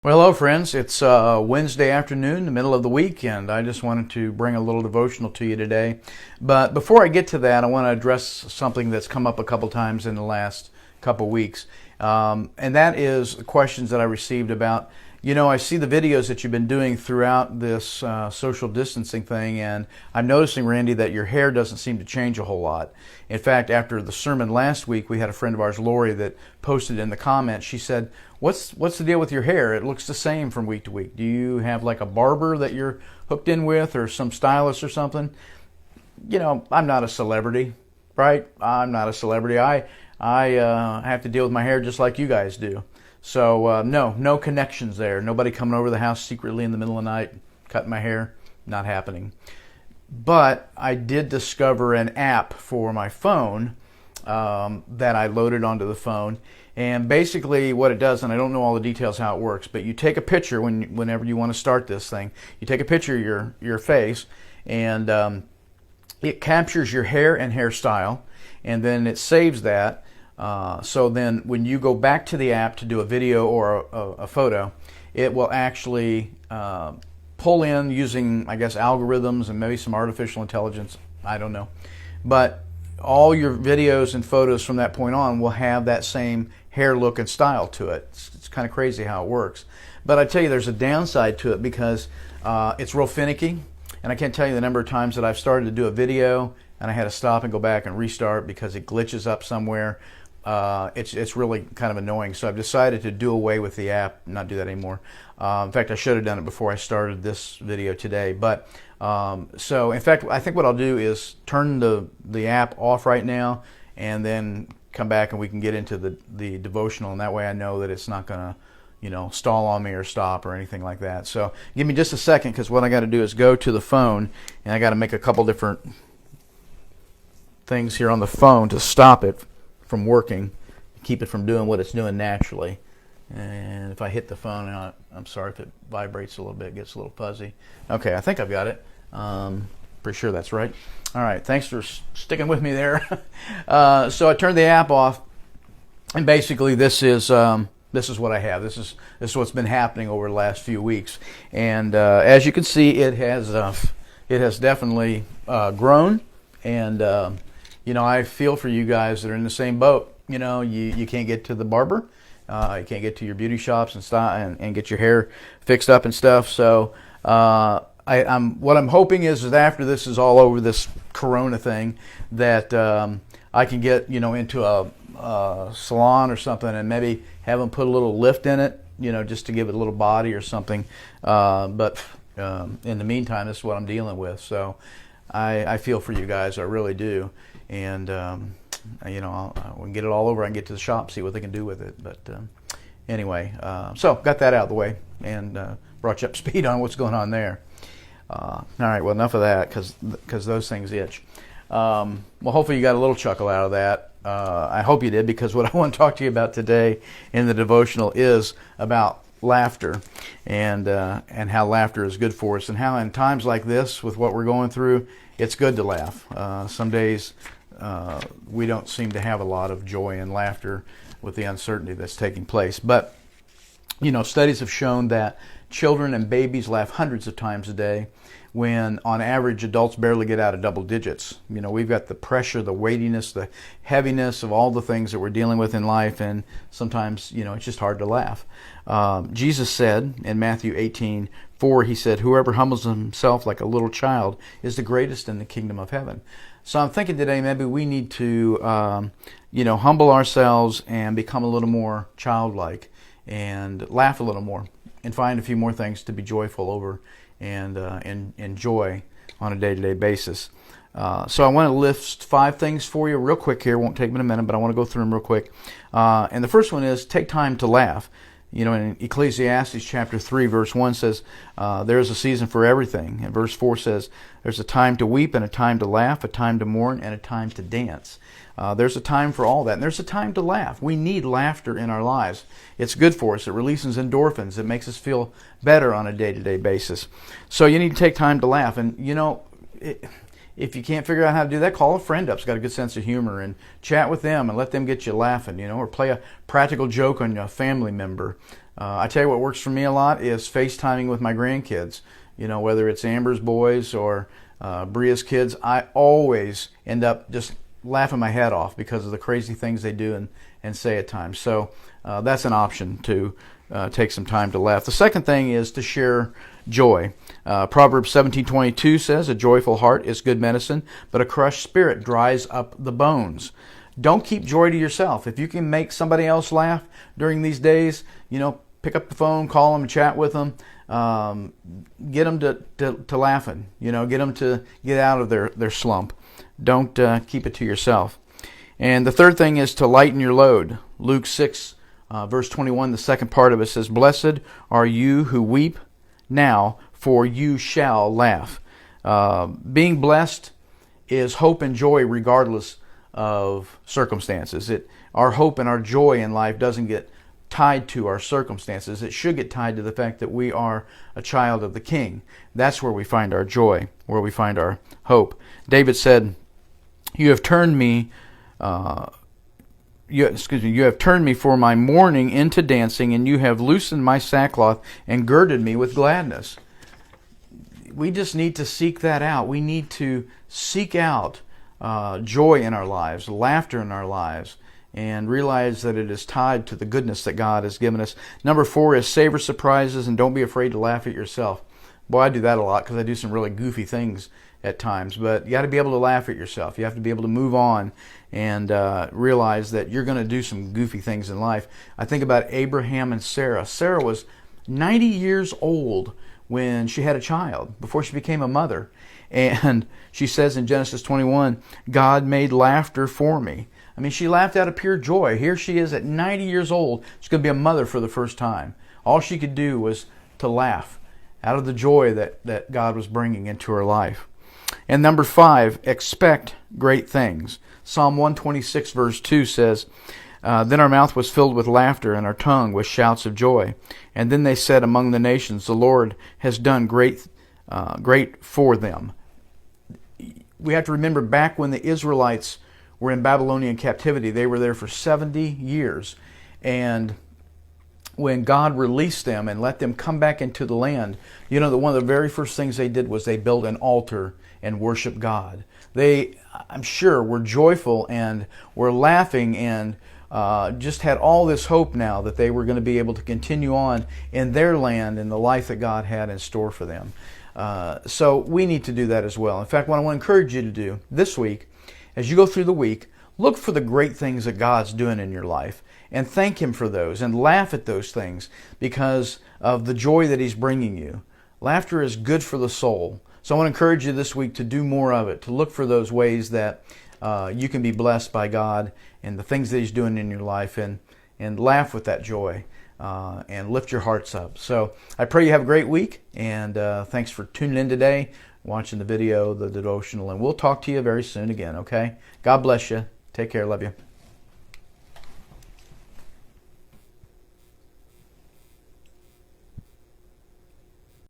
Well, hello, friends. It's Wednesday afternoon, the middle of the week, and I just wanted to bring a little devotional to you today. But before I get to that, I want to address something that's come up a couple times in the last couple weeks, and that is questions that I received about. I see the videos that you've been doing throughout this social distancing thing, and I'm noticing, Randy, that your hair doesn't seem to change a whole lot. In fact, after the sermon last week, we had a friend of ours, Lori, that posted in the comments. She said, what's the deal with your hair? It looks the same from week to week. Do you have like a barber that you're hooked in with, or some stylist or something? I'm not a celebrity, right? I'm not a celebrity. I have to deal with my hair just like you guys do. So no connections there. Nobody coming over the house secretly in the middle of the night, cutting my hair. Not happening. But I did discover an app for my phone that I loaded onto the phone. And basically what it does, and I don't know all the details how it works, but you take a picture whenever you want to start this thing. You take a picture of your face, and it captures your hair and hairstyle, and then it saves that. So then when you go back to the app to do a video or a photo, it will actually pull in using, I guess, algorithms and maybe some artificial intelligence. I don't know. But all your videos and photos from that point on will have that same hair look and style to it. It's kind of crazy how it works. But I tell you, there's a downside to it because it's real finicky. And I can't tell you the number of times that I've started to do a video and I had to stop and go back and restart because it glitches up somewhere. It's really kind of annoying. So I've decided to do away with the app, not do that anymore. In fact, I should have done it before I started this video today. But so in fact, I think what I'll do is turn the app off right now, and then come back and we can get into the devotional, and that way I know that it's not going to stall on me or stop or anything like that. So give me just a second, because what I got to do is go to the phone, and I got to make a couple different things here on the phone to stop it from working, keep it from doing what it's doing naturally. And if I hit the phone, I'm sorry if it vibrates a little bit, gets a little fuzzy. Okay, I think I've got it. Pretty sure that's right. All right, thanks for sticking with me there. So I turned the app off, and basically this is what I have. This is what's been happening over the last few weeks, and as you can see, it has definitely grown, and I feel for you guys that are in the same boat. You can't get to the barber, you can't get to your beauty shops and style and get your hair fixed up and stuff. So what I'm hoping is that after this is all over, this Corona thing, that I can get into a salon or something and maybe have them put a little lift in it, just to give it a little body or something. But in the meantime, this is what I'm dealing with. So I feel for you guys, I really do. And we can get it all over. I can get to the shop, see what they can do with it. But anyway, so got that out of the way, and brought you up to speed on what's going on there. All right, well, enough of that, because those things itch. Well, hopefully you got a little chuckle out of that. I hope you did, because what I want to talk to you about today in the devotional is about laughter, and how laughter is good for us, and how in times like this, with what we're going through, it's good to laugh. Some days we don't seem to have a lot of joy and laughter with the uncertainty that's taking place. But studies have shown that children and babies laugh hundreds of times a day, when on average adults barely get out of double digits. We've got the pressure, the weightiness, the heaviness of all the things that we're dealing with in life, and sometimes it's just hard to laugh. Jesus said in Matthew 18:4, he said, "Whoever humbles himself like a little child is the greatest in the kingdom of heaven." So I'm thinking today maybe we need to humble ourselves and become a little more childlike, and laugh a little more, and find a few more things to be joyful over and enjoy on a day-to-day basis. So I want to list 5 things for you real quick here. It won't take me a minute, but I want to go through them real quick. And the first one is take time to laugh. In Ecclesiastes chapter 3, verse 1 says, there is a season for everything. And verse 4 says, there's a time to weep and a time to laugh, a time to mourn and a time to dance. There's a time for all that. And there's a time to laugh. We need laughter in our lives. It's good for us. It releases endorphins. It makes us feel better on a day-to-day basis. So you need to take time to laugh. And, if you can't figure out how to do that, call a friend up who's got a good sense of humor, and chat with them and let them get you laughing, or play a practical joke on a family member. I tell you what works for me a lot is FaceTiming with my grandkids. You know, whether it's Amber's boys or Bria's kids, I always end up just laughing my head off because of the crazy things they do and say at times. So that's an option to take some time to laugh. The second thing is to share joy. Proverbs 17:22 says, "A joyful heart is good medicine, but a crushed spirit dries up the bones." Don't keep joy to yourself. If you can make somebody else laugh during these days, you know, pick up the phone, call them, chat with them, get them to laughing. You know, get them to get out of their slump. Don't keep it to yourself. And the third thing is to lighten your load. Luke 6, verse 21, the second part of it says, "Blessed are you who weep now, for you shall laugh." Being blessed is hope and joy regardless of circumstances. Our hope and our joy in life doesn't get tied to our circumstances. It should get tied to the fact that we are a child of the King. That's where we find our joy, where we find our hope. David said, "You have turned me, you have turned me for my mourning into dancing, and you have loosened my sackcloth and girded me with gladness." We just need to seek that out. We need to seek out joy in our lives, laughter in our lives, and realize that it is tied to the goodness that God has given us. Number 4 is savor surprises and don't be afraid to laugh at yourself. Boy, I do that a lot because I do some really goofy things at times, but you got to be able to laugh at yourself. You have to be able to move on and realize that you're going to do some goofy things in life. I think about Abraham and Sarah. Sarah was 90 years old when she had a child, before she became a mother. And she says in Genesis 21, "God made laughter for me." I mean, she laughed out of pure joy. Here she is at 90 years old. She's going to be a mother for the first time. All she could do was to laugh out of the joy that God was bringing into her life. And number 5, expect great things. Psalm 126 verse 2 says, "Then our mouth was filled with laughter and our tongue with shouts of joy. And then they said among the nations, the Lord has done great for them." We have to remember back when the Israelites were in Babylonian captivity, they were there for 70 years. And when God released them and let them come back into the land, you know that one of the very first things they did was they built an altar and worshiped God. They, I'm sure, were joyful and were laughing and just had all this hope now that they were going to be able to continue on in their land and the life that God had in store for them. So we need to do that as well. In fact, what I want to encourage you to do this week, as you go through the week, look for the great things that God's doing in your life and thank Him for those and laugh at those things because of the joy that He's bringing you. Laughter is good for the soul. So I want to encourage you this week to do more of it, to look for those ways that you can be blessed by God and the things that He's doing in your life and laugh with that joy. And lift your hearts up. So I pray you have a great week, and thanks for tuning in today, watching the video, the devotional, and we'll talk to you very soon again, okay? God bless you. Take care. Love you.